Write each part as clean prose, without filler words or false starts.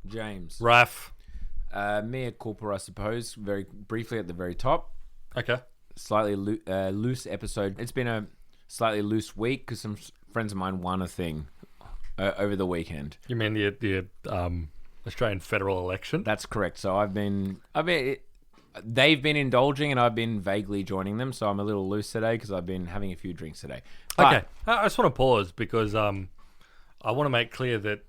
James. Raf. Mea culpa, I suppose. Very briefly at the very top. Okay. Slightly loose episode. It's been a slightly loose week because some friends of mine won a thing over the weekend. You mean the Australian federal election? That's correct. So they've been indulging and I've been vaguely joining them. So I'm a little loose today because I've been having a few drinks today. But, Okay. I just want to pause because I want to make clear that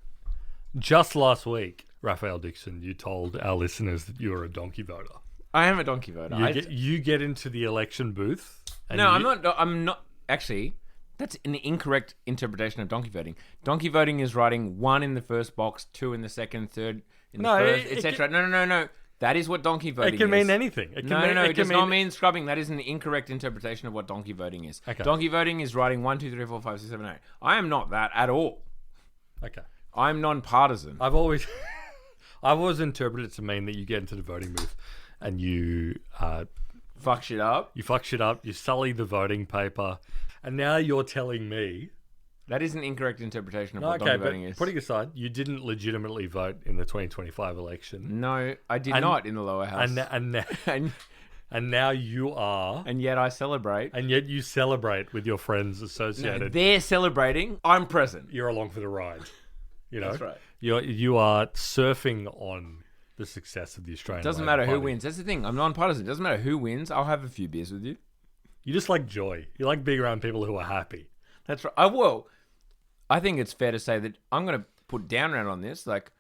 just last week, Raphael Dixon, you told our listeners that you were a donkey voter. I am a donkey voter. You get into the election booth. And I'm not. Actually, that's an incorrect interpretation of donkey voting. Donkey voting is writing 1 in the first box, 2 in the second, 3rd in the first, etc. No. That is what donkey voting is. It can mean anything. It does not mean scrubbing. That is an incorrect interpretation of what donkey voting is. Okay. Donkey voting is writing 1, 2, 3, 4, 5, 6, 7, 8. I am not that at all. Okay. I'm non-partisan. I've always interpreted it to mean that you get into the voting booth and you fuck shit up. You fuck shit up. You sully the voting paper, and now you're telling me that is an incorrect interpretation of what donkey voting is. Putting aside, you didn't legitimately vote in the 2025 election. No, I did not in the lower house. And now you are. And yet I celebrate. And yet you celebrate with your friends associated. No, they're celebrating. I'm present. You're along for the ride. You know? That's right. You are surfing on the success of the Australian Doesn't Labor matter who Party. wins. That's the thing. I'm non-partisan. Doesn't matter who wins. I'll have a few beers with you. You just like joy. You like being around people who are happy. That's right. I think it's fair to say that I'm going to put down round on this. Like,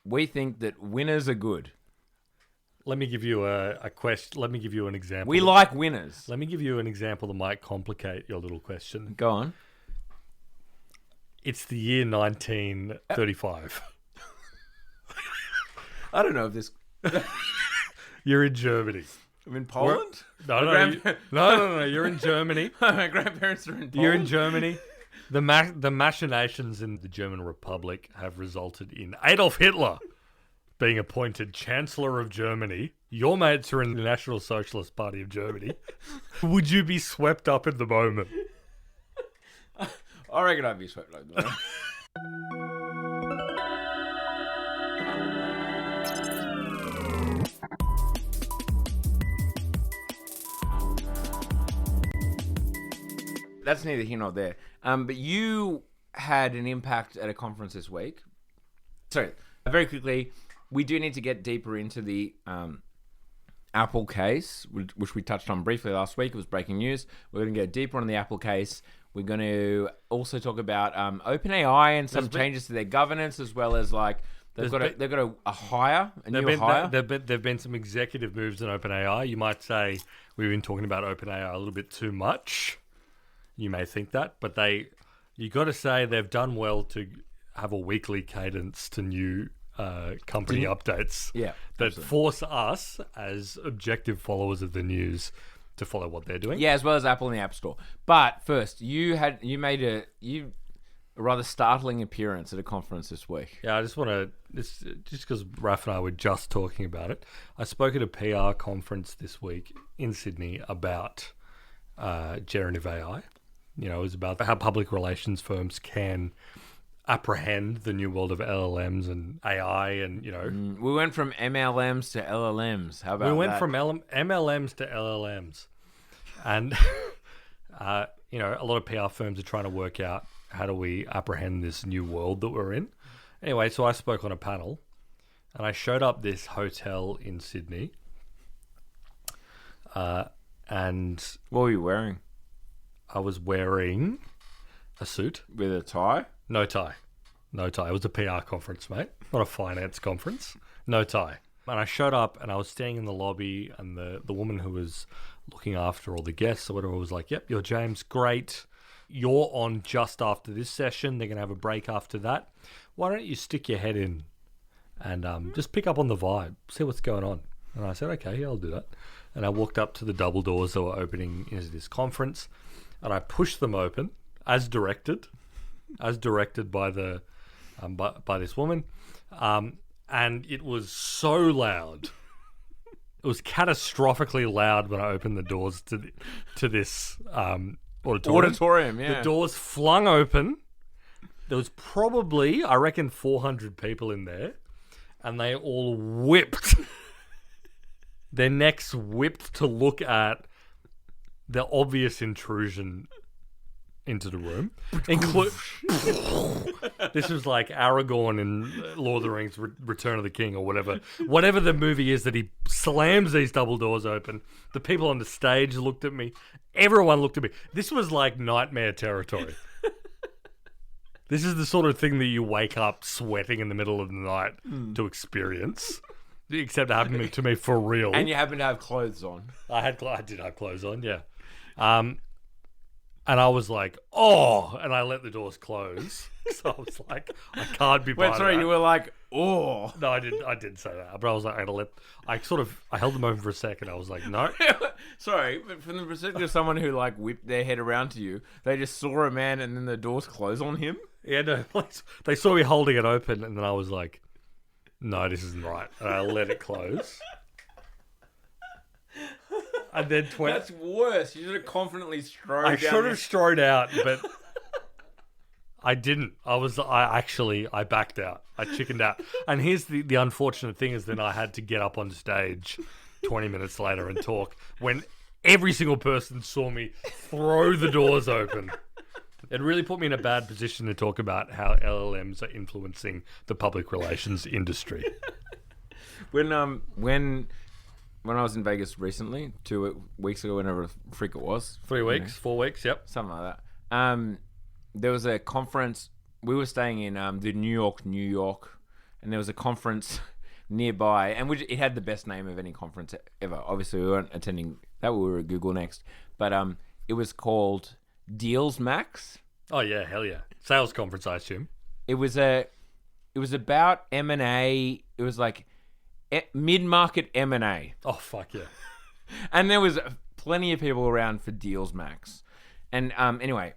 we think that winners are good. Let me give you a question. Let me give you an example. We like winners. Let me give you an example that might complicate your little question. Go on. It's the year 1935. I don't know if this... You're in Germany. I'm in Poland? No. You're in Germany. My grandparents are in Poland. You're in Germany. The machinations in the German Republic have resulted in Adolf Hitler being appointed Chancellor of Germany. Your mates are in the National Socialist Party of Germany. Would you be swept up in the moment? I reckon I'd be swept up in the moment. That's neither here nor there. But you had an impact at a conference this week. So, very quickly, we do need to get deeper into the Apple case, which we touched on briefly last week. It was breaking news. We're going to get deeper on the Apple case. We're going to also talk about OpenAI and some changes to their governance, as well as like they've got a hire, a new hire. There've been some executive moves in OpenAI. You might say we've been talking about OpenAI a little bit too much. You may think that, but you got to say they've done well to have a weekly cadence to new company updates. Yeah, that absolutely. Force us as objective followers of the news to follow what they're doing. Yeah, as well as Apple in the App Store. But first, you made a rather startling appearance at a conference this week. Yeah, I just want to, just because Raph and I were just talking about it, I spoke at a PR conference this week in Sydney about generative AI. You know, it was about how public relations firms can apprehend the new world of LLMs and AI, and, you know. We went from MLMs to LLMs. How about that? We went from MLMs to LLMs. And, you know, a lot of PR firms are trying to work out how do we apprehend this new world that we're in. Anyway, so I spoke on a panel, and I showed up this hotel in Sydney. And what were you wearing? I was wearing a suit. With a tie? No tie. It was a PR conference, mate. Not a finance conference. No tie. And I showed up and I was staying in the lobby, and the woman who was looking after all the guests or whatever was like, "Yep, you're James. Great. You're on just after this session. They're going to have a break after that. Why don't you stick your head in and just pick up on the vibe, see what's going on?" And I said, "Okay, yeah, I'll do that." And I walked up to the double doors that were opening into this conference, and I pushed them open as directed by the by this woman, and it was so loud. It was catastrophically loud when I opened the doors to this auditorium. Yeah. The doors flung open. There was probably, I reckon, 400 people in there, and they all whipped. Their necks whipped to look at the obvious intrusion into the room. This was like Aragorn in Lord of the Rings Return of the King or whatever. Whatever the movie is that he slams these double doors open. The people on the stage looked at me. Everyone looked at me. This was like nightmare territory. This is the sort of thing that you wake up sweating in the middle of the night to experience. Except it happened to me for real. And you happen to have clothes on. I did have clothes on, yeah. And I was like, oh, and I let the doors close. So I was like, I can't be part Wait, sorry, of that. you were like, oh. No, I didn't say that. But I was like, I held them open for a second. I was like, no. Sorry, but from the perspective of someone who like whipped their head around to you, they just saw a man and then the doors close on him. Yeah, no. They saw me holding it open and then I was like, no, this isn't right. And I let it close. And then That's worse. You should have confidently strode I down should have strode out, but I didn't. I backed out. I chickened out. And here's the unfortunate thing is then I had to get up on stage 20 minutes later and talk when every single person saw me throw the doors open. It really put me in a bad position to talk about how LLMs are influencing the public relations industry. When I was in Vegas recently, 2 weeks ago, whenever the freak it was. 3 weeks, 4 weeks, yep. Something like that. There was a conference. We were staying in the New York, and there was a conference nearby, and it had the best name of any conference ever. Obviously, we weren't attending that. We were at Google Next. But it was called Deals Max. Oh, yeah, hell yeah. Sales conference, I assume. It was about M&A. It was like mid-market M&A. Oh, fuck yeah. And there was plenty of people around for Deals Max. And anyway,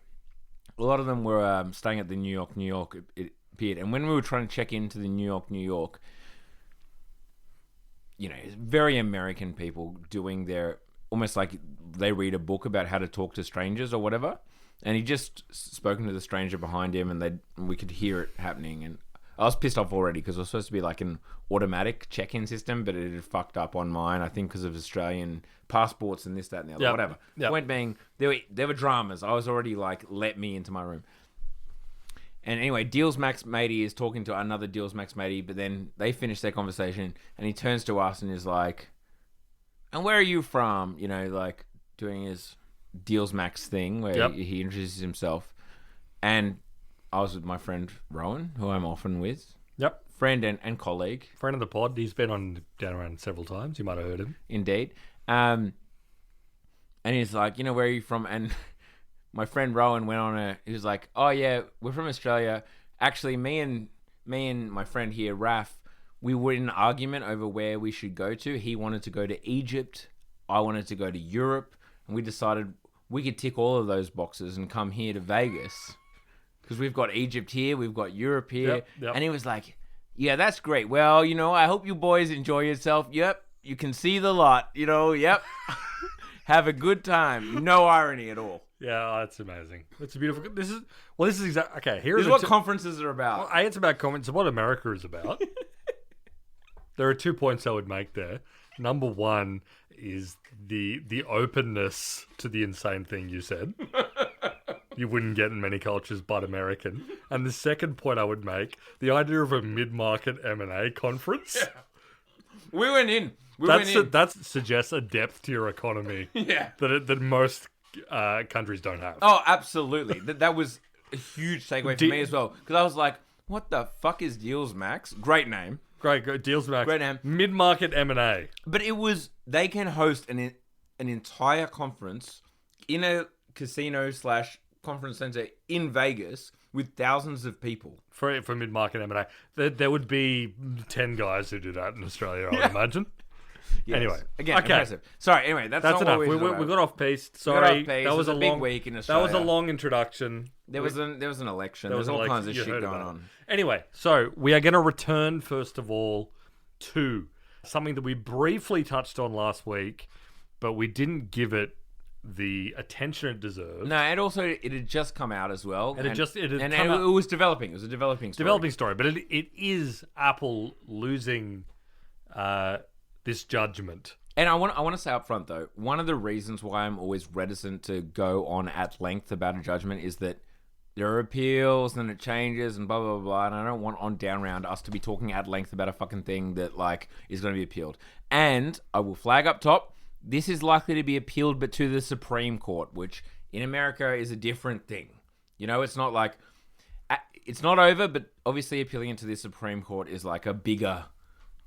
a lot of them were staying at the New York, it appeared. And when we were trying to check into the New York, you know, very American people doing their, almost like they read a book about how to talk to strangers or whatever. And he just spoken to the stranger behind him and we could hear it happening. And I was pissed off already because it was supposed to be like an automatic check-in system, but it had fucked up on mine, I think, because of Australian passports and this, that, and the other, whatever. Yep. Point being, there were dramas. I was already like, let me into my room. And anyway, Deals Max matey is talking to another Deals Max matey, but then they finish their conversation and he turns to us and is like, and where are you from? You know, like doing his Deals Max thing where he introduces himself. And I was with my friend Rowan, who I'm often with. Yep. Friend and colleague. Friend of the pod. He's been on Down Around several times. You might have heard him. Indeed. And he's like, you know, where are you from? And my friend Rowan went on he was like, oh yeah, we're from Australia. Actually, me and my friend here, Raf, we were in an argument over where we should go to. He wanted to go to Egypt. I wanted to go to Europe. And we decided we could tick all of those boxes and come here to Vegas. Because we've got Egypt here, we've got Europe here. Yep. And he was like, yeah, that's great. Well, you know, I hope you boys enjoy yourself. Yep, you can see the lot. You know, yep. Have a good time. No irony at all. Yeah, that's amazing. It's a beautiful... This is exactly... Okay, here This is what conferences are about. Well, it's about conferences. What America is about. There are 2 points I would make there. Number one is the openness to the insane thing you said. You wouldn't get in many cultures but American. And the second point I would make, the idea of a mid-market M&A conference. Yeah. We went in. That suggests a depth to your economy that most countries don't have. Oh, absolutely. That was a huge takeaway for me as well. Because I was like, what the fuck is Deals Max? Great name. Great. Deals Max. Great name. Mid-market M&A. But they can host an entire conference in a casino / conference center in Vegas with thousands of people. For mid-market M&A. There would be 10 guys who do that in Australia, I would imagine. Yes. Anyway. Again, impressive. Sorry, anyway, that's not enough. What we got off piece. Sorry. That was a big week in Australia. That was a long introduction. There was an election. There was all kinds of shit going on. Anyway, so we are going to return, first of all, to something that we briefly touched on last week, but we didn't give it the attention it deserved. No, and also it had just come out as well. It had and come out. it was developing. It was a developing story. Developing story, but it is Apple losing this judgment. And I want to say up front, though, one of the reasons why I'm always reticent to go on at length about a judgment is that there are appeals and it changes and blah, blah, blah. And I don't want on Down Round us to be talking at length about a fucking thing that, like, is going to be appealed. And I will flag up top, this is likely to be appealed, but to the Supreme Court, which in America is a different thing. You know, it's not like... It's not over, but obviously appealing it to the Supreme Court is like a bigger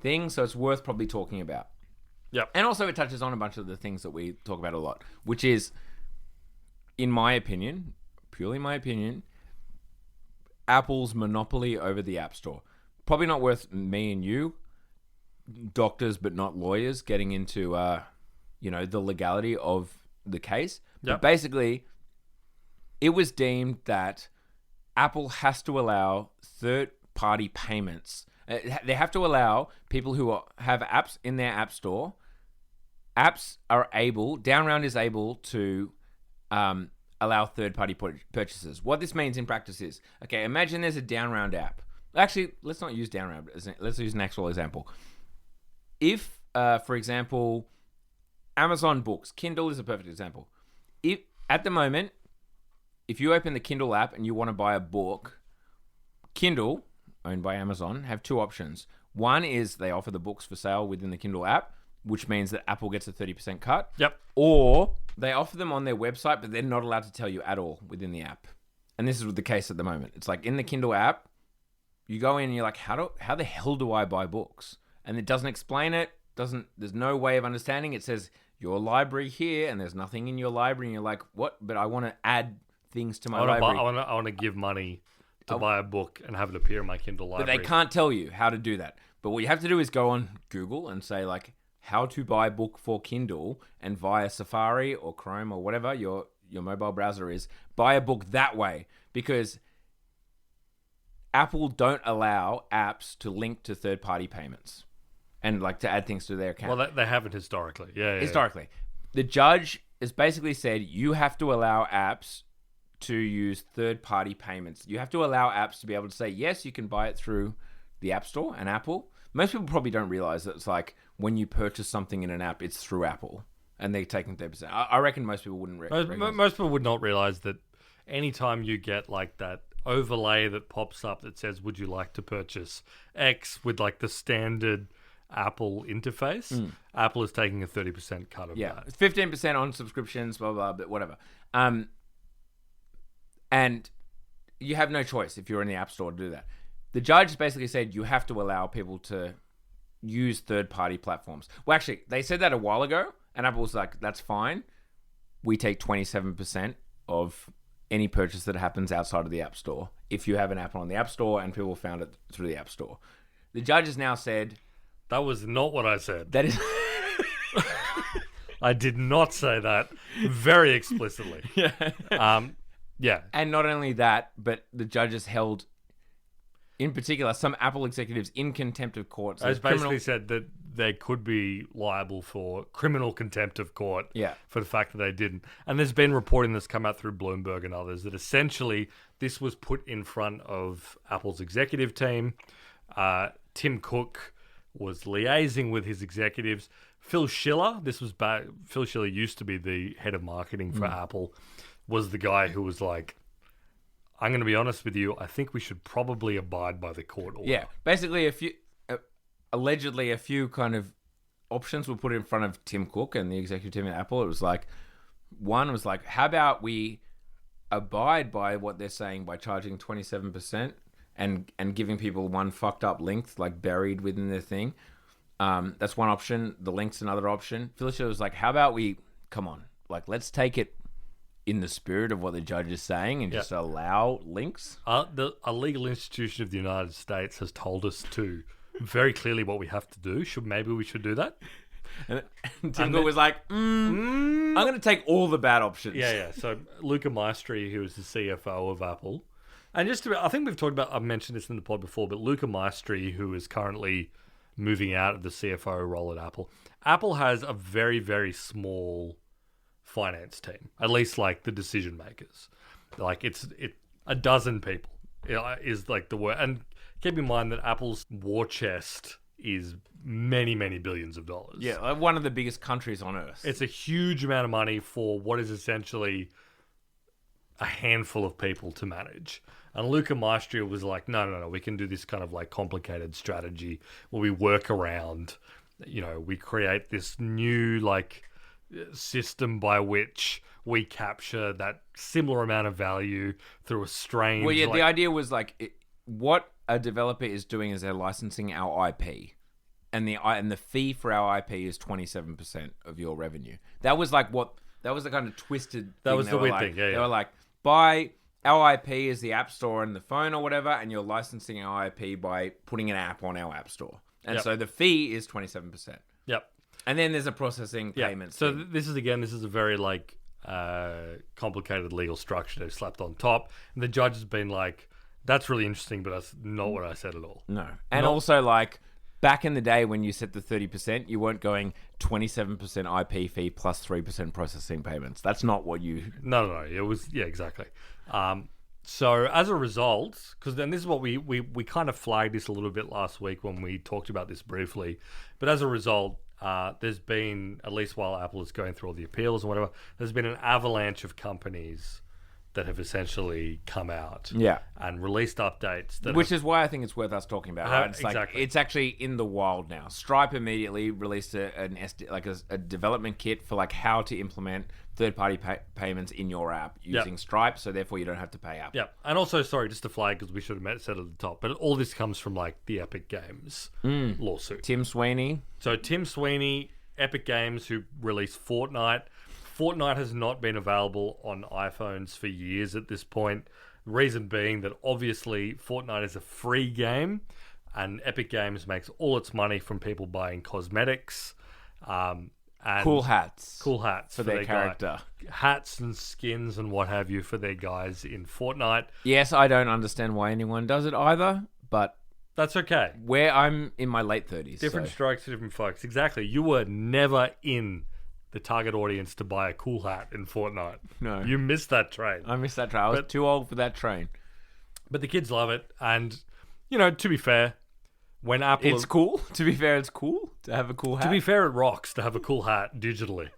thing, so it's worth probably talking about. Yep. And also it touches on a bunch of the things that we talk about a lot, which is, in my opinion, purely my opinion, Apple's monopoly over the App Store. Probably not worth me and you, doctors but not lawyers, getting into, the legality of the case. Yep. But basically, it was deemed that Apple has to allow third-party payments. They have to allow people who have apps in their app store. Down Round is able to allow third-party purchases. What this means in practice is, okay, imagine there's a Down Round app. Actually, let's not use Down Round. Let's use an actual example. If, for example, Amazon Books, Kindle is a perfect example. If at the moment, if you open the Kindle app and you want to buy a book, Kindle, owned by Amazon, have two options. One is they offer the books for sale within the Kindle app, which means that Apple gets a 30% cut. Yep. Or they offer them on their website, but they're not allowed to tell you at all within the app. And this is the case at the moment. It's like in the Kindle app, you go in and you're like, how the hell do I buy books? And it doesn't explain it. There's no way of understanding. It says your library here, and there's nothing in your library, and you're like, what? But I want to add things to my library. I want to give money to buy a book and have it appear in my Kindle library. But they can't tell you how to do that. But what you have to do is go on Google and say, like, how to buy a book for Kindle, and via Safari or Chrome or whatever your mobile browser is, buy a book that way. Because Apple don't allow apps to link to third-party payments and, like, to add things to their account. Well, they haven't historically. Yeah. Historically. The judge has basically said you have to allow apps to use third-party payments. You have to allow apps to be able to say, yes, you can buy it through the App Store and Apple. Most people probably don't realize that it's like when you purchase something in an app, it's through Apple, and they're taking 30%. I reckon most people wouldn't recognize. Most people would not realize that anytime you get like that overlay that pops up that says, would you like to purchase X with like the standard Apple interface, Apple is taking a 30% cut of that. It's 15% on subscriptions, blah, blah, but whatever. And you have no choice if you're in the App Store to do that. The judge basically said you have to allow people to use third-party platforms. Well, actually, they said that a while ago, and Apple was like, that's fine. We take 27% of any purchase that happens outside of the App Store if you have an app on the App Store and people found it through the App Store. The judge has now said... That was not what I said. That is... I did not say that very explicitly. Yeah. And not only that, but the judges held, in particular, some Apple executives in contempt of court. So basically said that they could be liable for criminal contempt of court for the fact that they didn't. And there's been reporting that's come out through Bloomberg and others that essentially this was put in front of Apple's executive team. Tim Cook was liaising with his executives. Phil Schiller, Phil Schiller used to be the head of marketing for Apple, was the guy who was like, I'm going to be honest with you, I think we should probably abide by the court order. Yeah, basically allegedly a few kind of options were put in front of Tim Cook and the executive team at Apple. It was like, one was like, how about we abide by what they're saying by charging 27% and giving people one fucked up link like buried within their thing. That's one option. The link's another option. Phil Schiller was like, how about we, come on, like let's take it in the spirit of what the judge is saying and just allow links. A legal institution of the United States has told us to very clearly what we have to do. Maybe we should do that. And Tim Cook was like, I'm going to take all the bad options. Yeah. So Luca Maestri, who is the CFO of Apple, and I think I've mentioned this in the pod before, but Luca Maestri, who is currently moving out of the CFO role at Apple. Apple has a very, very small finance team, at least like the decision makers. Like a dozen people is like the word. And keep in mind that Apple's war chest is many, many billions of dollars. Yeah, like one of the biggest countries on earth. It's a huge amount of money for what is essentially a handful of people to manage. And Luca Maestria was like, no, we can do this kind of like complicated strategy where we work around, we create this new like system by which we capture that similar amount of value through a strange... Well, yeah, the idea was like, what a developer is doing is they're licensing our IP. And the fee for our IP is 27% of your revenue. That was like that was the kind of twisted That thing. was the weird thing, yeah. They were like, buy our IP is the app store and the phone or whatever, and you're licensing our IP by putting an app on our app store. And so the fee is 27%. Yep. And then there's a processing payment. So this is a very like complicated legal structure they've slapped on top. And the judge has been like, that's really interesting, but that's not what I said at all. No. And also like, back in the day when you set the 30%, you weren't going 27% IP fee plus 3% processing payments. That's not what you... No. It was... Yeah, exactly. So as a result, because then this is what we kind of flagged this a little bit last week when we talked about this briefly. But as a result, there's been, at least while Apple is going through all the appeals and whatever, there's been an avalanche of companies that have essentially come out and released updates. Which is why I think it's worth us talking about. Right? It's exactly. It's actually in the wild now. Stripe immediately released a development kit for like how to implement third-party payments in your app using Stripe, so therefore you don't have to pay Apple. Yeah, and also, sorry, just to flag, because we should have said at the top, but all this comes from like the Epic Games lawsuit. Tim Sweeney. So Tim Sweeney, Epic Games, who released Fortnite. Fortnite has not been available on iPhones for years at this point. Reason being that obviously Fortnite is a free game and Epic Games makes all its money from people buying cosmetics. And cool hats for their character. Hats and skins and what have you for their guys in Fortnite. Yes, I don't understand why anyone does it either, but... That's okay. Where I'm in my late 30s. Different strokes for different folks. Exactly. You were never in the target audience to buy a cool hat in Fortnite. No. You missed that train. I missed that train. I was too old for that train. But the kids love it. And, to be fair, when Apple... It's cool. To be fair, it's cool to have a cool hat. To be fair, it rocks to have a cool hat digitally.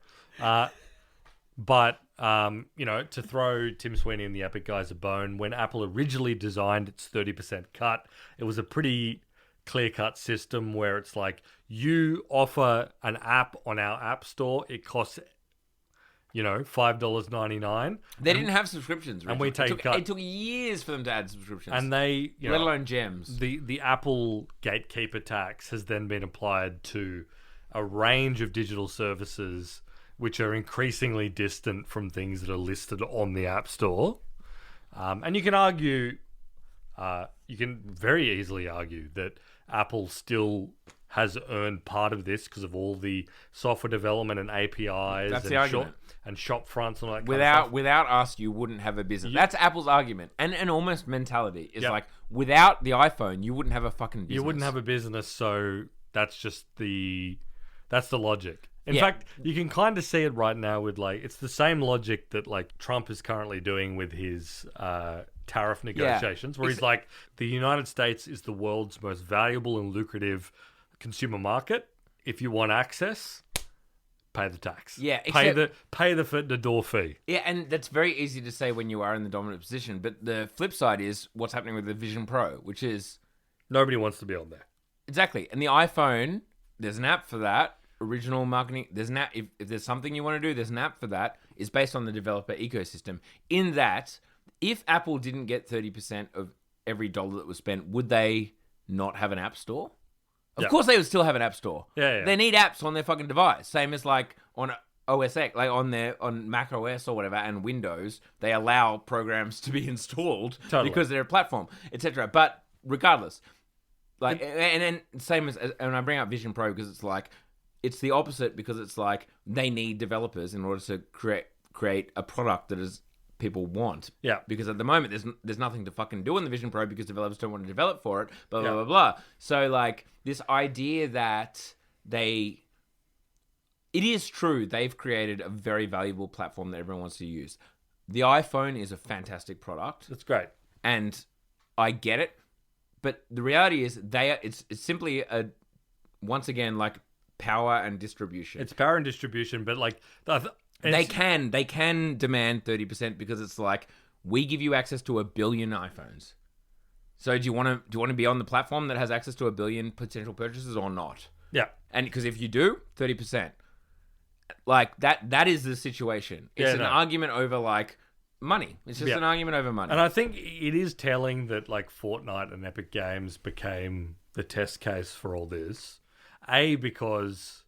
But, to throw Tim Sweeney and the Epic guys a bone, when Apple originally designed its 30% cut, it was a pretty clear-cut system where it's like, you offer an app on our app store, it costs, $5.99. They didn't have subscriptions, and we take cut. It took years for them to add subscriptions. And they, let alone gems. The Apple gatekeeper tax has then been applied to a range of digital services which are increasingly distant from things that are listed on the App Store. And you can argue, you can very easily argue that Apple still has earned part of this because of all the software development and APIs. That's the argument. And shop fronts and all that kind of stuff. Without us, you wouldn't have a business. That's Apple's argument. And almost mentality is like, without the iPhone, you wouldn't have a fucking business. You wouldn't have a business, so that's just that's the logic. In fact, you can kind of see it right now with it's the same logic that Trump is currently doing with his tariff negotiations, where he's like, the United States is the world's most valuable and lucrative consumer market. If you want access, pay the tax. Yeah, pay the door fee. Yeah, and that's very easy to say when you are in the dominant position. But the flip side is what's happening with the Vision Pro, which is nobody wants to be on there. Exactly, and the iPhone, there's an app for that. Original marketing, there's an app. If there's something you want to do, there's an app for that. It's based on the developer ecosystem. In that, if Apple didn't get 30% of every dollar that was spent, would they not have an app store? Of course they would still have an app store. Yeah. They need apps on their fucking device. Same as on OS X, on Mac OS or whatever, and Windows, they allow programs to be installed because they're a platform, etc. But regardless, and then same as and I bring up Vision Pro because it's the opposite, because it's they need developers in order to create a product that is people want. Yeah. Because at the moment there's nothing to fucking do in the Vision Pro because developers don't want to develop for it. Blah blah blah blah. So this idea that they it is true they've created a very valuable platform that everyone wants to use. The iPhone is a fantastic product, It's great. and I get it. But the reality is, it's simply once again, like power and distribution. It's power and distribution, but like They can demand 30% because it's like, we give you access to 1 billion iPhones. So do you want to be on the platform that has access to 1 billion potential purchases or not? Yeah. And because if you do, 30%. Like that is the situation. It's an argument over like money. It's just an argument over money. And I think it is telling that like Fortnite and Epic Games became the test case for all this. Because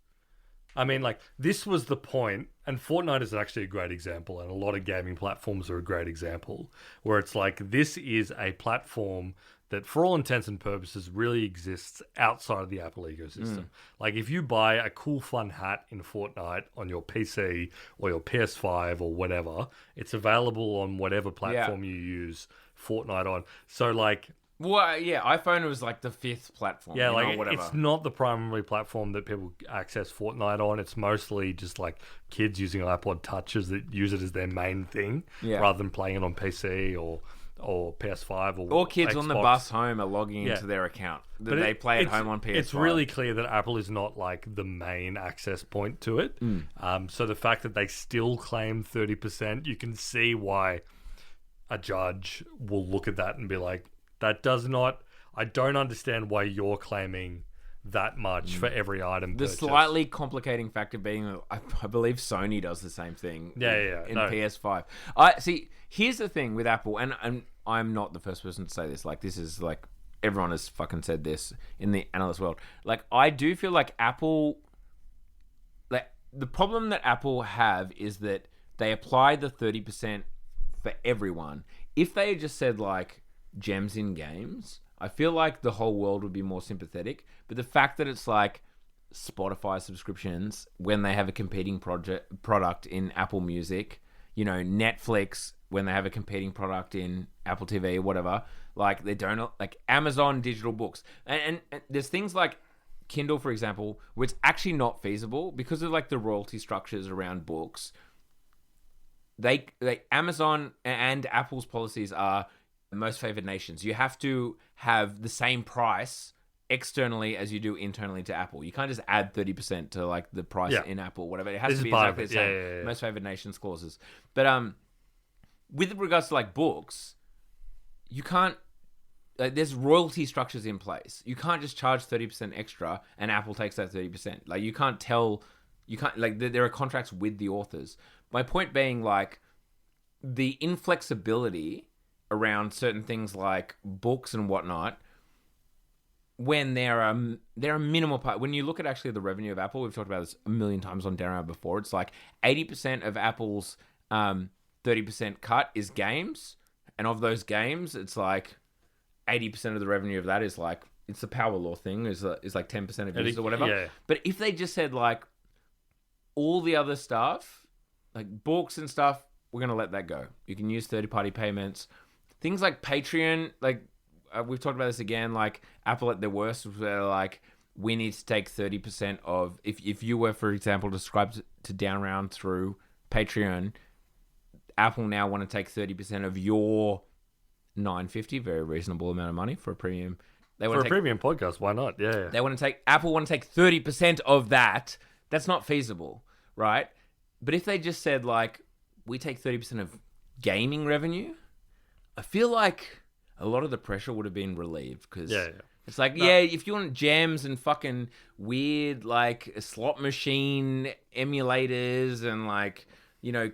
I mean, like, this was the point, and Fortnite is actually a great example, and a lot of gaming platforms are a great example, where it's like, this is a platform that, for all intents and purposes, really exists outside of the Apple ecosystem. Like, if you buy a cool, fun hat in Fortnite on your PC or your PS5 or whatever, it's available on whatever platform you use Fortnite on. So, like... Well, yeah, iPhone was like the 5th platform. Yeah, like whatever. It's not the primary platform that people access Fortnite on. It's mostly just like kids using iPod Touches that use it as their main thing, rather than playing it on PC or PS5 or kids Xbox. on the bus home are logging into their account that they play at home on PS5. It's really clear that Apple is not like the main access point to it. So the fact that they still claim 30%, you can see why a judge will look at that and be like, I don't understand why you're claiming that much for every item The purchased. slightly complicating factor being, I believe Sony does the same thing in PS5. See, here's the thing with Apple, and I'm not the first person to say this. Like, this is like, everyone has fucking said this in the analyst world. Like, I do feel like Apple, like, the problem that Apple have is that they apply the 30% for everyone. If they had just said, like, gems in games, I feel like the whole world would be more sympathetic. But the fact that it's like Spotify subscriptions when they have a competing product in Apple Music, Netflix when they have a competing product in Apple TV or whatever, like they don't, like Amazon digital books, and there's things like Kindle, for example, where it's actually not feasible because of like the royalty structures around books. They Amazon and Apple's policies are most favored nations. You have to have the same price externally as you do internally to Apple. You can't just add 30% to like the price in Apple, whatever. It has to be exactly the same. Most favored nations clauses. But with regards to like books, you can't. There's royalty structures in place. You can't just charge 30% extra and Apple takes that 30%. Like you can't tell. You can't like there are contracts with the authors. My point being like the inflexibility around certain things like books and whatnot, when there are minimal part. When you look at actually the revenue of Apple, we've talked about this a million times on Darren before. It's like 80% of Apple's 30% cut is games, and of those games, it's like 80% of the revenue of that is like it's the power law thing is like 10% of users or whatever. Yeah. But if they just said like all the other stuff, like books and stuff, we're gonna let that go. You can use third-party payments. Things like Patreon, like we've talked about this again, like Apple at their worst, where like we need to take 30% of, if you were, for example, to subscribe to Downround through Patreon, Apple now want to take 30% of your $9.50, very reasonable amount of money for a premium. For a premium podcast, why not? Yeah. Apple want to take 30% of that. That's not feasible, right? But if they just said like, we take 30% of gaming revenue, I feel like a lot of the pressure would have been relieved because it's like, if you want gems and fucking weird like slot machine emulators and like,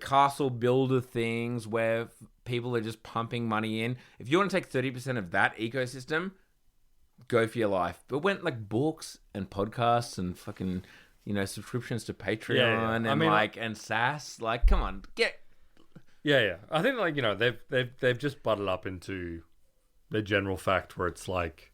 castle builder things where people are just pumping money in. If you want to take 30% of that ecosystem, go for your life. But when like books and podcasts and fucking, subscriptions to Patreon and SaaS, like, come on, get... Yeah. I think like they've just butted up into the general fact where it's like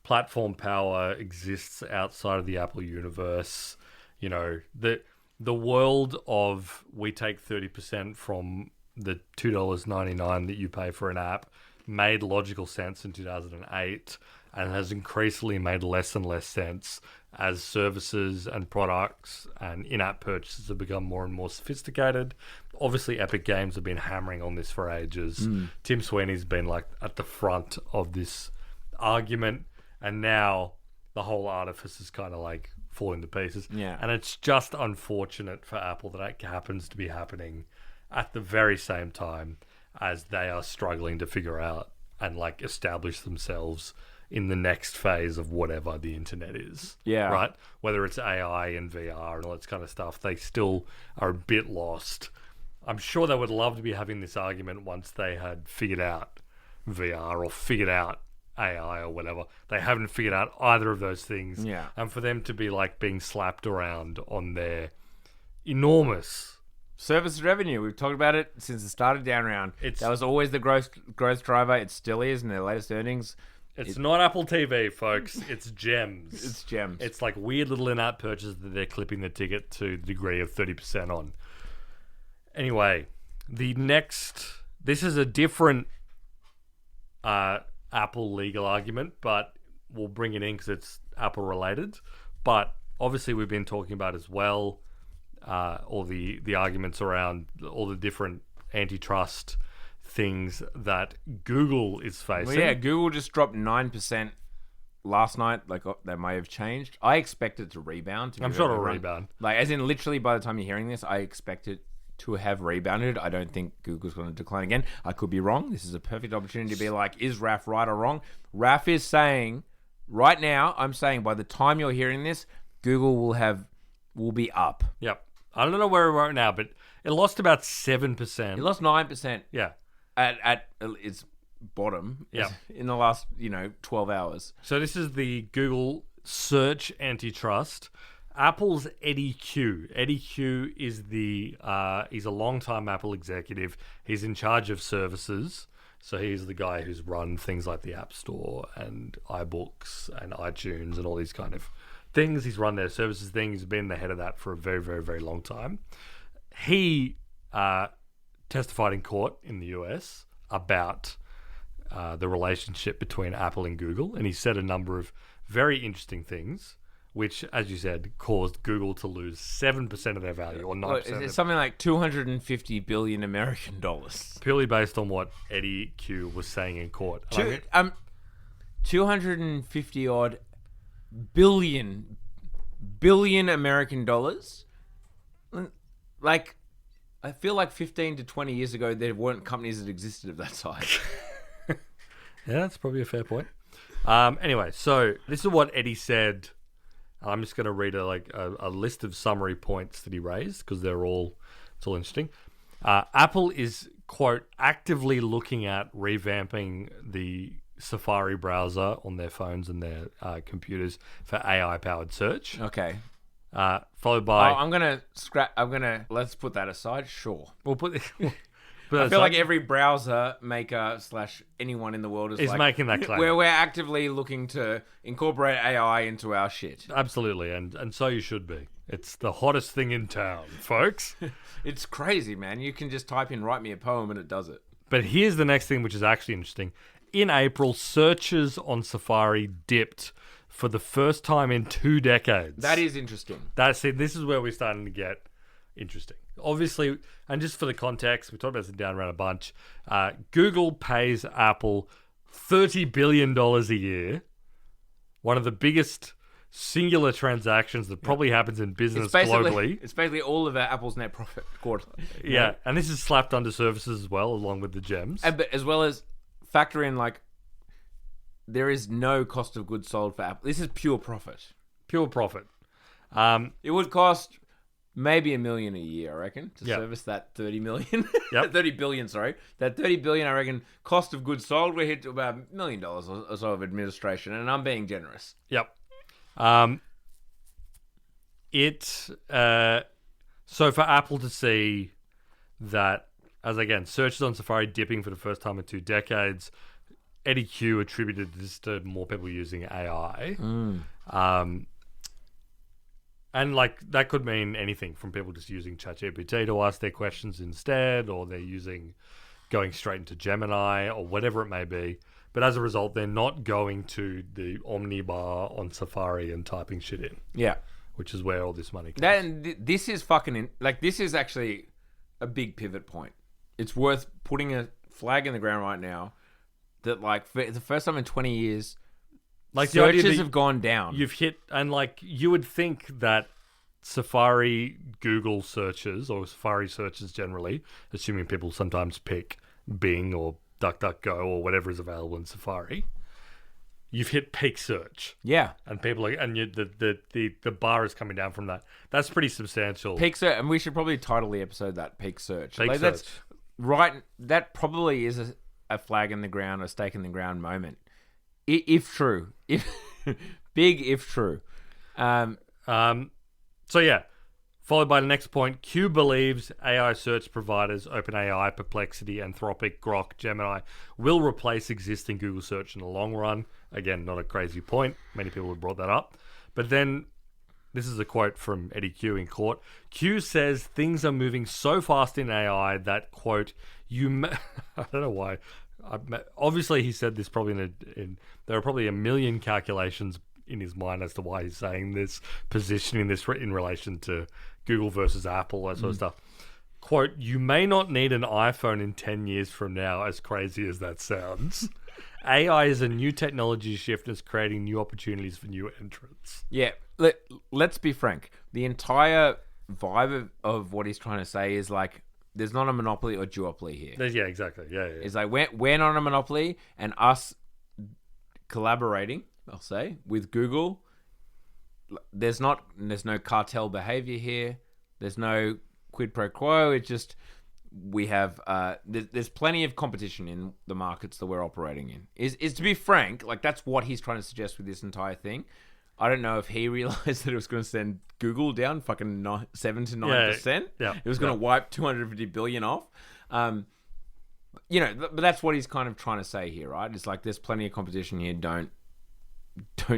platform power exists outside of the Apple universe. The world of we take 30% from the $2.99 that you pay for an app made logical sense in 2008. and has increasingly made less and less sense as services and products and in-app purchases have become more and more sophisticated. Obviously, Epic Games have been hammering on this for ages. Tim Sweeney's been like at the front of this argument, and now the whole artifice is kind of like falling to pieces. Yeah. And it's just unfortunate for Apple that it happens to be happening at the very same time as they are struggling to figure out and like establish themselves in the next phase of whatever the internet is. Yeah. Right? Whether it's AI and VR and all that kind of stuff, they still are a bit lost. I'm sure they would love to be having this argument once they had figured out VR or figured out AI or whatever. They haven't figured out either of those things. Yeah. And for them to be like being slapped around on their enormous Service revenue. We've talked about it since the start of Down Round. That was always the growth driver. It still is in their latest earnings. It's not Apple TV, folks. It's gems. It's gems. It's like weird little in-app purchases that they're clipping the ticket to the degree of 30% on. Anyway, this is a different Apple legal argument, but we'll bring it in because it's Apple related. But obviously we've been talking about as well all the arguments around all the different antitrust things that Google is facing. Well, yeah, Google just dropped 9% last night. Like, they may have changed. I expect it to rebound. I'm sure it'll rebound. Like, as in literally by the time you're hearing this, I expect it to have rebounded. I don't think Google's going to decline again. I could be wrong. This is a perfect opportunity to be like, is Raf right or wrong? Raf is saying, right now, I'm saying by the time you're hearing this, Google will be up. Yep. I don't know where we're at now, but it lost about 7%. It lost 9%. Yeah. At its bottom. Yeah. In the last 12 hours. So this is the Google search antitrust. Apple's Eddie Q. Eddie Q is he's a long-time Apple executive. He's in charge of services. So he's the guy who's run things like the App Store and iBooks and iTunes and all these kind of things. He's run their services thing. He's been the head of that for a very, very, very long time. He testified in court in the US about the relationship between Apple and Google, and he said a number of very interesting things, which, as you said, caused Google to lose 7% of their value, or 9%. It's something like 250 billion American dollars. Purely based on what Eddie Q was saying in court. 250 odd billion American dollars. Like, I feel like 15 to 20 years ago, there weren't companies that existed of that size. Yeah, that's probably a fair point. Anyway, so this is what Eddie said. I'm just going to read a list of summary points that he raised because it's all interesting. Apple is, quote, actively looking at revamping the Safari browser on their phones and their computers for AI-powered search. Okay. Followed by... let's put that aside. Sure. We'll put... I feel like every browser maker / anyone in the world is like, making that claim. We're actively looking to incorporate AI into our shit. Absolutely, and so you should be. It's the hottest thing in town, folks. It's crazy, man. You can just type in, write me a poem, and it does it. But here's the next thing, which is actually interesting. In April, searches on Safari dipped for the first time in 2 decades. That is interesting. This is where we're starting to get interesting. Obviously, and just for the context, we talked about this down around a bunch. Google pays Apple $30 billion a year. One of the biggest singular transactions that probably happens in business globally. It's basically all of Apple's net profit quarterly. Yeah, and this is slapped under services as well, along with the gems. But as well as factor in, there is no cost of goods sold for Apple. This is pure profit. Pure profit. It would cost maybe $1 million a year, I reckon, to Yep. service that 30 million. Yep. 30 billion, sorry. That 30 billion, I reckon, cost of goods sold, we're hit to about $1 million or so of administration, and I'm being generous. Yep. So for Apple to see that, as again, searches on Safari dipping for the first time in 2 decades, Eddie Q attributed this to more people using AI. And that could mean anything from people just using ChatGPT to ask their questions instead, or they're going straight into Gemini or whatever it may be. But as a result, they're not going to the Omnibar on Safari and typing shit in, Yeah. which is where all this money comes. This is fucking this is actually a big pivot point. It's worth putting a flag in the ground right now that like for the first time in 20 years, Like the idea searches that have gone down. You've hit, and like you would think that Safari, Google searches, or Safari searches generally, assuming people sometimes pick Bing or DuckDuckGo or whatever is available in Safari, you've hit peak search, Yeah. and people are, and the bar is coming down from that. That's pretty substantial. Peak search, and we should probably title the episode that peak search. Peak That's search. right. That probably is a flag in the ground, a stake in the ground moment. If true, if true. So yeah, followed by the next point. Q believes AI search providers OpenAI, Perplexity, Anthropic, Grok, Gemini will replace existing Google search in the long run. Again, not a crazy point. Many people have brought that up. But then, this is a quote from Eddie Q in court. Q says things are moving so fast in AI that, quote, I don't know why. Obviously, he said this probably there are probably a million calculations in his mind as to why he's saying this, positioning this in relation to Google versus Apple, that sort of stuff. Quote, you may not need an iPhone in 10 years from now, as crazy as that sounds. AI is a new technology shift and is creating new opportunities for new entrants. Yeah, let's be frank. The entire vibe of what he's trying to say is like, there's not a monopoly or duopoly here. Yeah, exactly. Yeah. It's like we're not a monopoly, and us collaborating, I'll say, with Google. There's no cartel behavior here. There's no quid pro quo. It's just we have there's plenty of competition in the markets that we're operating in. Is to be frank, like that's what he's trying to suggest with this entire thing. I don't know if he realized that it was going to send Google down fucking 7 to 9%. Yeah. It was going to wipe 250 billion off. But that's what he's kind of trying to say here, right? It's like there's plenty of competition here. Don't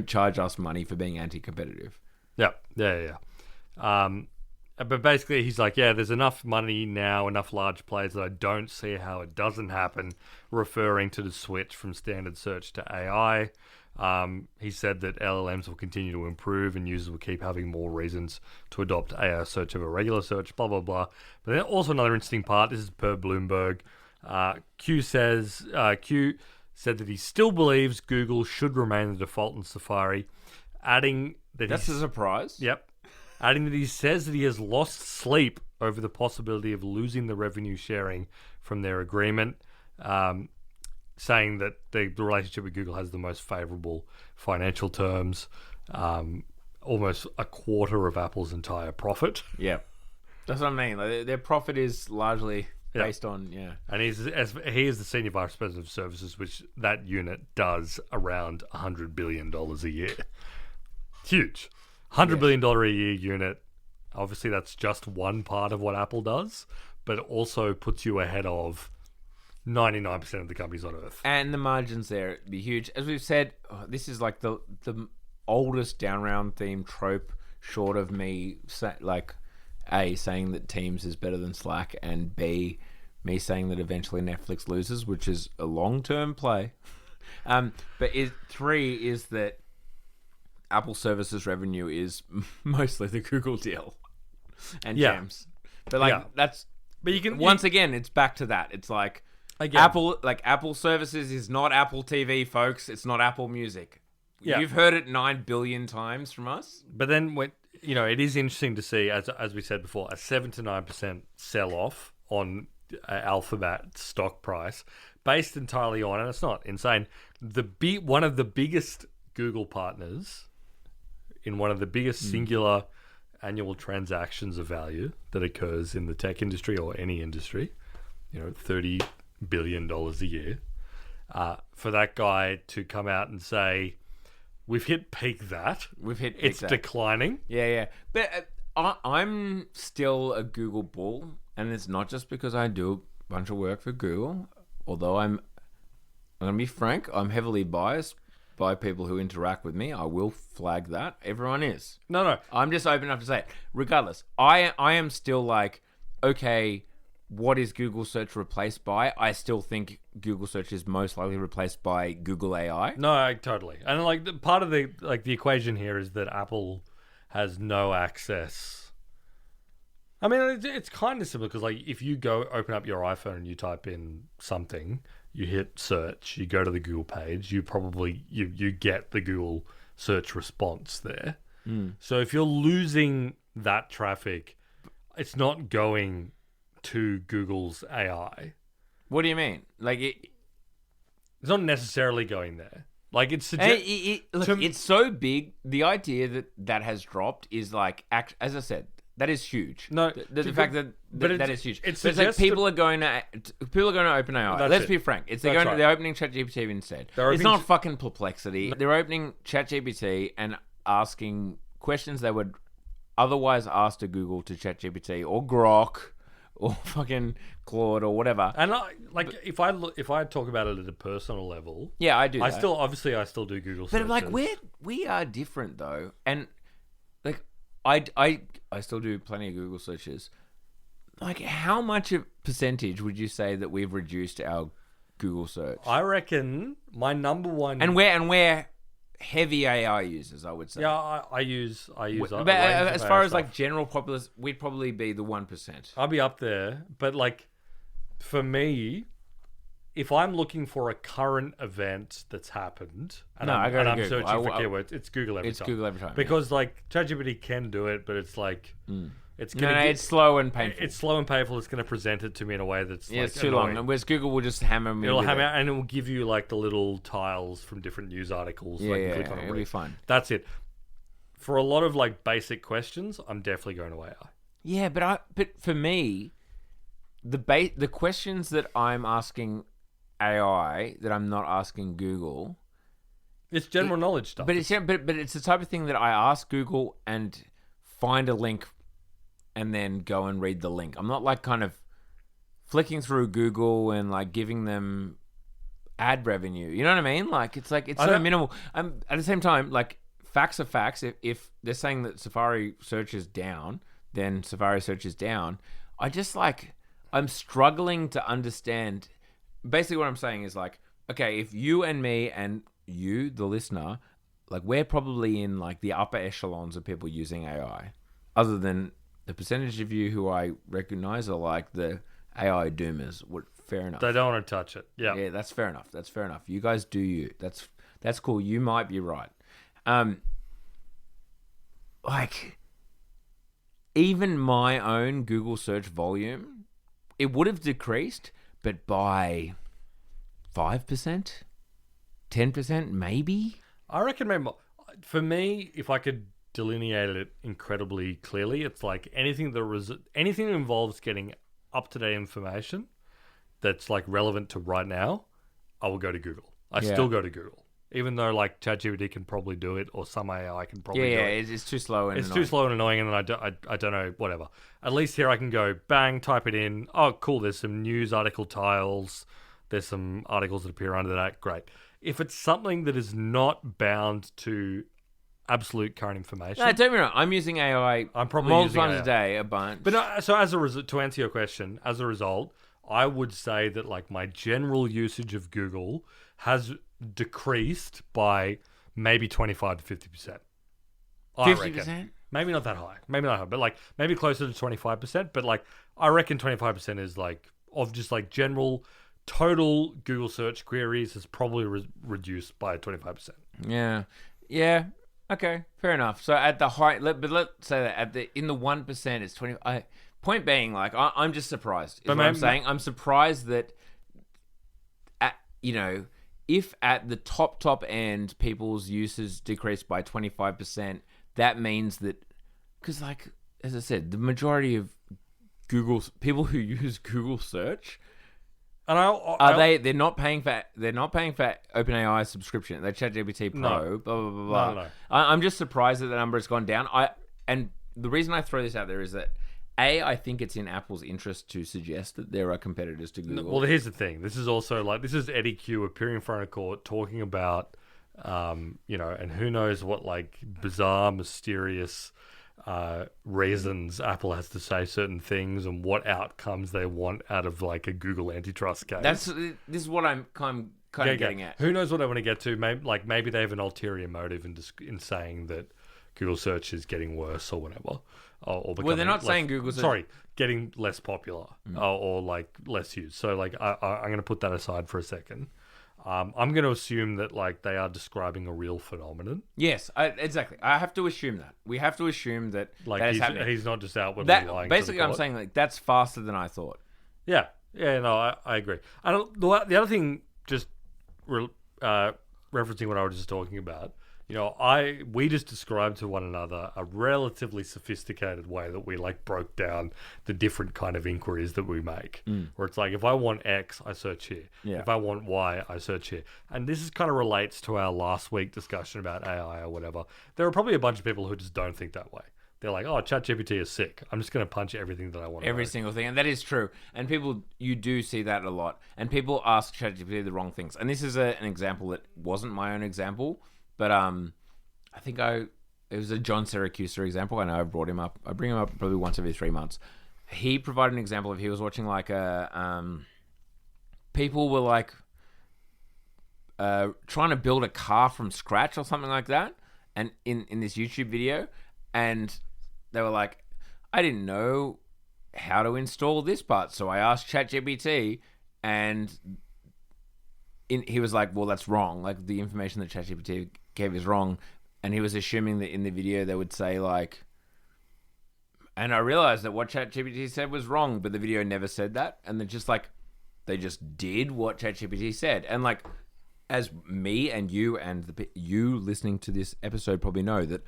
charge us money for being anti-competitive. Yeah. But basically, he's like, yeah, there's enough money now, enough large players that I don't see how it doesn't happen, referring to the switch from standard search to AI. He said that LLMs will continue to improve and users will keep having more reasons to adopt AI search over regular search, blah, blah, blah. But then also another interesting part, this is per Bloomberg. Q said that he still believes Google should remain the default in Safari, adding that That's a surprise. Yep. Adding that he says that he has lost sleep over the possibility of losing the revenue sharing from their agreement, saying that the relationship with Google has the most favorable financial terms, almost a quarter of Apple's entire profit. Yeah. That's what I mean. Like, their profit is largely based on, And he is the Senior Vice President of Services, which that unit does around $100 billion a year. Huge. $100 billion a year unit. Obviously, that's just one part of what Apple does, but it also puts you ahead of 99% of the companies on Earth. And the margins there be huge. As we've said, this is like the oldest down round theme trope, short of me A, saying that Teams is better than Slack, and B, me saying that eventually Netflix loses, which is a long-term play. But 3 is that Apple Services revenue is mostly the Google deal and Gems. But that's... But you can again, it's back to that. It's like Again. Apple Services is not Apple TV, folks. It's not Apple Music. Yeah. You've heard it 9 billion times from us. But then when it is interesting to see, as we said before, a 7 to 9% sell-off on Alphabet stock price, based entirely on, and it's not insane, one of the biggest Google partners in one of the biggest singular annual transactions of value that occurs in the tech industry or any industry, $30 billion a year, for that guy to come out and say, we've hit peak that. It's declining. Yeah. But I'm still a Google bull, and it's not just because I do a bunch of work for Google. Although I'm going to be frank, I'm heavily biased by people who interact with me. I will flag that. Everyone is. No. I'm just open enough to say it. Regardless, I am still like, okay, what is Google search replaced by? I still think Google search is most likely replaced by Google AI. No, totally. And like part of the equation here is that Apple has no access. I mean, it's kind of simple because like if you go open up your iPhone and you type in something, you hit search, you go to the Google page, you probably you get the Google search response there. So if you're losing that traffic, it's not going to Google's AI. What do you mean? Like It's not necessarily going there. Like it's look, it's so big. The idea that has dropped is like, as I said, that is huge. No, the fact that is huge. It's like people are going to open AI. Let's be frank. They're opening ChatGPT instead. It's not fucking Perplexity. They're opening ChatGPT and asking questions they would otherwise ask to Google to ChatGPT or Grok or fucking Claude or whatever. And if I talk about it at a personal level, yeah, I do. I still do Google searches. But like we are different though, and like I still do plenty of Google searches. Like, how much of percentage would you say that we've reduced our Google search? I reckon my number one, and we're heavy AI users, I would say. Yeah, I use. But as far as like general populace, we'd probably be the 1%. I'll be up there, but like for me, if I'm looking for a current event that's happened, and I'm searching for keywords, it's Google every time. Google every time because like ChatGPT can do it, but it's like it's slow and painful. It's slow and painful. It's going to present it to me in a way that's it's too long. Whereas Google will just hammer me. It'll hammer out and it will give you like the little tiles from different news articles. Click on it'll be fine. That's it. For a lot of like basic questions, I'm definitely going to AI. Yeah, but for me, the questions that I'm asking AI that I'm not asking Google, it's general knowledge stuff. But it's the type of thing that I ask Google and find a link and then go and read the link. I'm not like kind of flicking through Google and like giving them ad revenue. You know what I mean? Like it's so minimal. At the same time, like facts are facts. If they're saying that Safari search is down, then Safari search is down. I'm struggling to understand. Basically what I'm saying is like, okay, if you and me and you, the listener, like we're probably in like the upper echelons of people using AI, other than the percentage of you who I recognize are like the AI doomers. Fair enough. They don't want to touch it. Yeah, that's fair enough. You guys do you. That's cool. You might be right. Like even my own Google search volume, it would have decreased, but by 5%, 10%, maybe. I reckon maybe for me, if I could delineate it incredibly clearly, it's like anything that involves getting up-to-date information that's like relevant to right now, I will go to Google. I still go to Google, even though like ChatGPT can probably do it, or some AI can probably do it. It's too slow and too slow and annoying, and then I don't know, whatever. At least here I can go bang, type it in. Oh, cool. There's some news article tiles. There's some articles that appear under that. Great. If it's something that is not bound to absolute current information. No, don't get me wrong. I'm using AI. I'm probably multiple using times a day, a bunch. But no, so to answer your question, as a result, I would say that like my general usage of Google has decreased by maybe 25 to 50%. 50%? Maybe not that high. But like maybe closer to 25%. But like I reckon 25% is like of just like general total Google search queries has probably reduced by 25%. Yeah. Okay, fair enough. So at the height, but let's say that in the 1%, it's 20. Point being, like I'm just surprised. Is what I'm saying. I'm surprised that, if at the top end people's uses decreased by 25%, that means that, because like as I said, the majority of people who use Google search. And they're not paying for OpenAI subscription. They ChatGPT Pro. No. Blah blah blah blah. No. I'm just surprised that the number has gone down. And the reason I throw this out there is that I think it's in Apple's interest to suggest that there are competitors to Google. Well, here's the thing. This is also like Eddie Q appearing in front of court talking about, and who knows what like bizarre, mysterious reasons Apple has to say certain things and what outcomes they want out of like a Google antitrust case. This is what I'm kind of getting at. Who knows what they want to get to? Maybe they have an ulterior motive in saying that Google search is getting worse or whatever. Or Well, they're not saying Google search. Sorry, getting less popular or like less used. So like I'm going to put that aside for a second. I'm going to assume that like they are describing a real phenomenon. Yes, exactly. I have to assume that. We have to assume that Like that is happening. he's not just outwardly lying. Basically, I'm saying like that's faster than I thought. Yeah, no, I agree. The other thing, just referencing what I was just talking about, we just described to one another a relatively sophisticated way that we like broke down the different kind of inquiries that we make. Where it's like, if I want X, I search here. Yeah. If I want Y, I search here. And this is kind of relates to our last week discussion about AI or whatever. There are probably a bunch of people who just don't think that way. They're like, oh, ChatGPT is sick. I'm just going to punch everything that I want. Every single thing. And that is true. And you do see that a lot. And people ask ChatGPT the wrong things. And this is an example that wasn't my own example, but I think it was a John Siracusa example. I know I brought him up. I bring him up probably once every 3 months. He provided an example of he was watching like people were like trying to build a car from scratch or something like that. And in this YouTube video, and they were like, I didn't know how to install this part, so I asked ChatGPT, and he was like, well, that's wrong. Like, the information that ChatGPT gave is wrong. And he was assuming that in the video they would say, like, and I realized that what ChatGPT said was wrong, but the video never said that. And they're just like, they just did what ChatGPT said. And like, as me and you and you listening to this episode probably know, that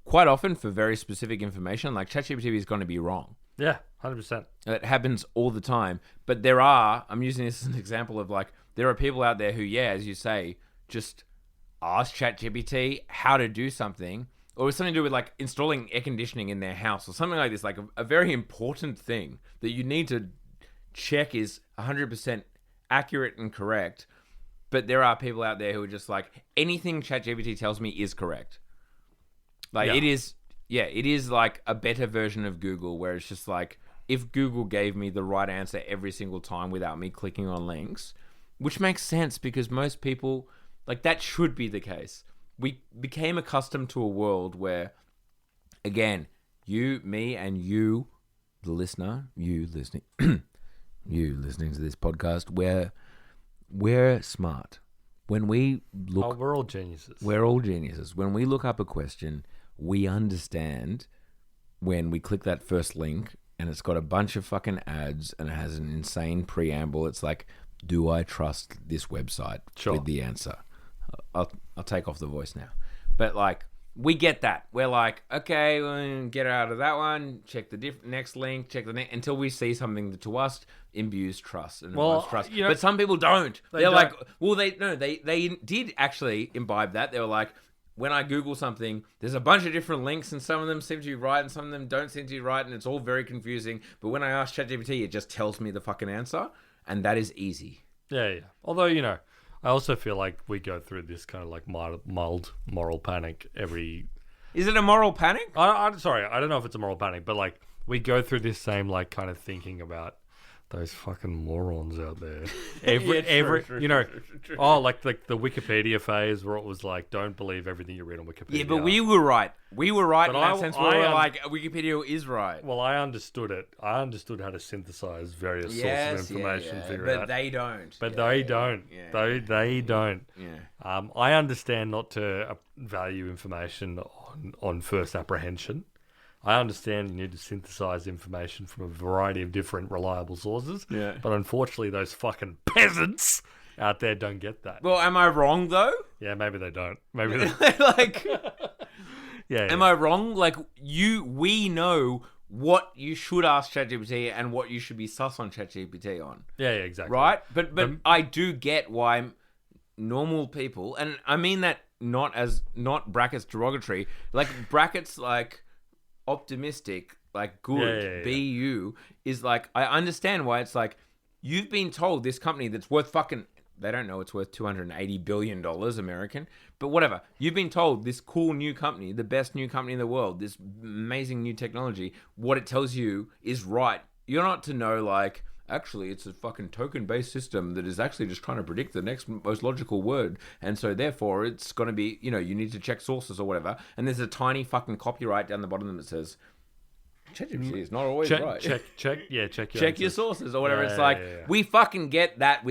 quite often for very specific information, like ChatGPT is going to be wrong. Yeah, 100%. It happens all the time. But I'm using this as an example of like, there are people out there who, as you say, just ask ChatGPT how to do something, or it's something to do with like installing air conditioning in their house or something like this, like a very important thing that you need to check is 100% accurate and correct. But there are people out there who are just like, anything ChatGPT tells me is correct. Like, it is like a better version of Google, where it's just like, if Google gave me the right answer every single time without me clicking on links, which makes sense because most people, like, that should be the case. We became accustomed to a world where, again, you, me, and you, the listener, you listening, you listening to this podcast, we're smart. When we look... we're all geniuses. We're all geniuses. When we look up a question, we understand when we click that first link and it's got a bunch of fucking ads and it has an insane preamble. It's like, do I trust this website with the answer? I'll take off the voice now. But like, we get that. We're like, okay, we'll get out of that one, check the next link, check the next, until we see something that to us imbues trust and trust. But some people don't. They're like, well, they did actually imbibe that. They were like, when I Google something, there's a bunch of different links and some of them seem to be right and some of them don't seem to be right, and it's all very confusing. But when I ask ChatGPT, it just tells me the fucking answer, and that is easy. Yeah. Although, I also feel like we go through this kind of like mild moral panic every... Is it a moral panic? I'm sorry, I don't know if it's a moral panic, but like we go through this same like kind of thinking about those fucking morons out there. Like the Wikipedia phase where it was like, don't believe everything you read on Wikipedia. Yeah, but we were right. We were right in that sense where we were like, Wikipedia is right. Well, I understood it. I understood how to synthesize various sources of information. But they don't. They don't. They don't. Yeah. I understand not to value information on first apprehension. I understand you need to synthesize information from a variety of different reliable sources. Yeah. But unfortunately, those fucking peasants out there don't get that. Well, am I wrong though? Yeah, maybe they don't. Maybe they like. Yeah. Am I wrong? Like, we know what you should ask ChatGPT and what you should be sus on ChatGPT on. Yeah, exactly. Right? But I do get why normal people, and I mean that not brackets derogatory, like brackets like optimistic, like good, BU is like, I understand why it's like, you've been told this company that's worth fucking They don't know it's worth $280 billion American. But whatever. You've been told this cool new company, the best new company in the world, this amazing new technology, what it tells you is right. You're not to know, like, actually, it's a fucking token-based system that is actually just trying to predict the next most logical word. And so, therefore, it's going to be, you need to check sources or whatever. And there's a tiny fucking copyright down the bottom that says, ChatGPT is not always right. Check Your sources or whatever. Yeah, it's like, yeah. we fucking get that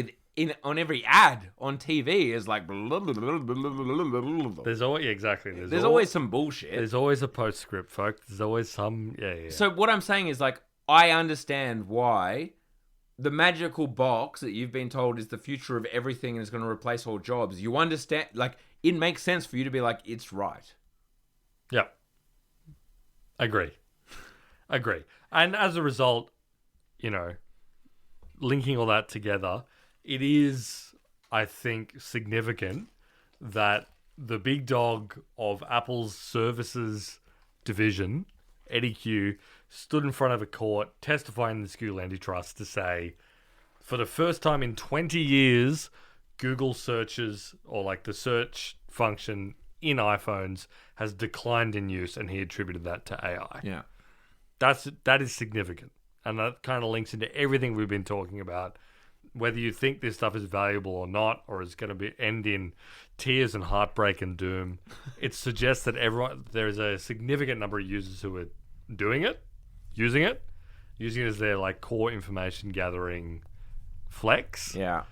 on every ad on TV is like, blah, blah, blah, blah, blah, blah. There's always exactly. There's always some bullshit. There's always a postscript, folks. There's always some. Yeah. So what I'm saying is, like, I understand why the magical box that you've been told is the future of everything and is going to replace all jobs. You understand, like, it makes sense for you to be like, it's right. Yep. Agree. And as a result, linking all that together, it is, I think, significant that the big dog of Apple's services division, Eddie Q, stood in front of a court testifying in the school antitrust to say, for the first time in 20 years, Google searches, or like the search function in iPhones, has declined in use, and he attributed that to AI. Yeah. That is significant. And that kind of links into everything we've been talking about. Whether you think this stuff is valuable or not, or is going to end in tears and heartbreak and doom, it suggests that there is a significant number of users who are doing it, using it as their like core information gathering flex. Yeah.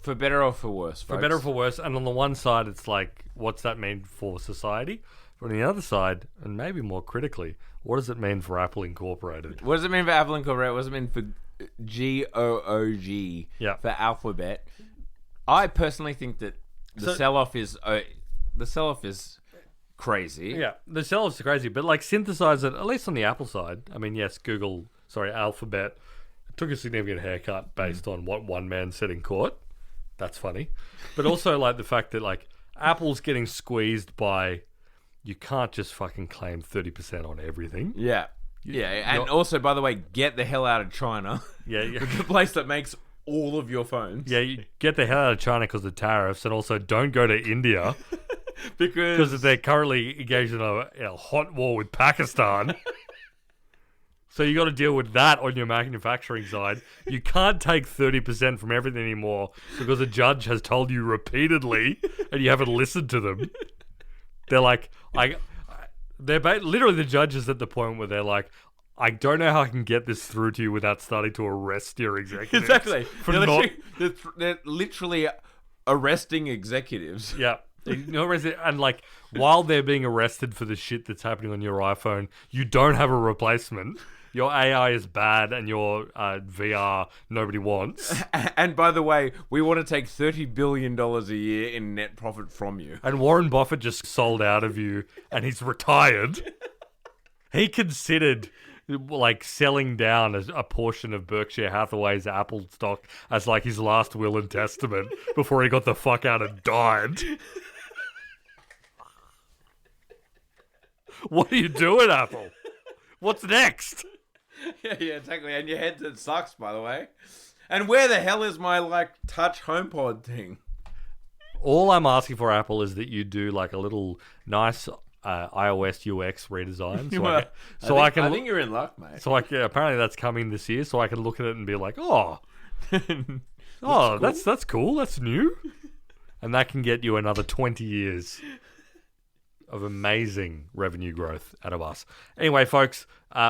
For better or for worse, folks. For better or for worse. And on the one side, it's like, what's that mean for society? But on the other side, and maybe more critically, what does it mean for Apple Incorporated? What does it mean for Apple Incorporated? What does it mean for GOOG? Yeah. For Alphabet? I personally think that the sell-off is crazy. Yeah, the sell-off's crazy, but like synthesize it, at least on the Apple side. I mean, yes, Alphabet took a significant haircut based on what one man said in court. That's funny. But also like the fact that like Apple's getting squeezed by, you can't just fucking claim 30% on everything. Yeah. Yeah, and also, by the way, get the hell out of China. Yeah. The place that makes all of your phones. Yeah, you get the hell out of China because of tariffs, and also don't go to India because they're currently engaged in a hot war with Pakistan. So you got to deal with that on your manufacturing side. You can't take 30% from everything anymore because a judge has told you repeatedly and you haven't listened to them. They're like, literally the judge is at the point where they're like, I don't know how I can get this through to you without starting to arrest your executives. Exactly. They're literally arresting executives. Yeah. And like, while they're being arrested for the shit that's happening on your iPhone, you don't have a replacement. Your AI is bad and your VR nobody wants. And by the way, we want to take $30 billion a year in net profit from you. And Warren Buffett just sold out of you and he's retired. He considered like selling down a portion of Berkshire Hathaway's Apple stock as like his last will and testament before he got the fuck out and died. What are you doing, Apple? What's next? Yeah, exactly. And your headset sucks, by the way. And where the hell is my, like, touch HomePod thing? All I'm asking for, Apple, is that you do, like, a little nice iOS UX redesign. I think you're in luck, mate. So, like, apparently that's coming this year, so I can look at it and be like, cool. That's cool. That's new. And that can get you another 20 years of amazing revenue growth out of us. Anyway, folks,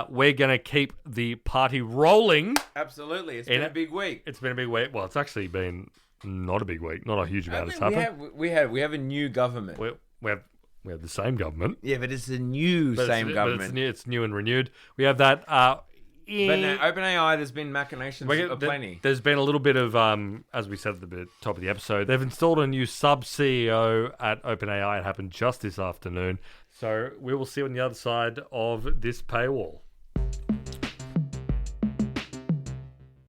we're going to keep the party rolling. Absolutely. It's been a big week. It's been a big week. Well, it's actually been not a big week. Not a huge amount has happened. We have a new government. We have the same government. Yeah, but it's a new government. But it's new and renewed. We have that. But now, OpenAI, there's been machinations plenty. There's been a little bit of, as we said at the top of the episode, they've installed a new sub-CEO at OpenAI. It happened just this afternoon. So we will see on the other side of this paywall.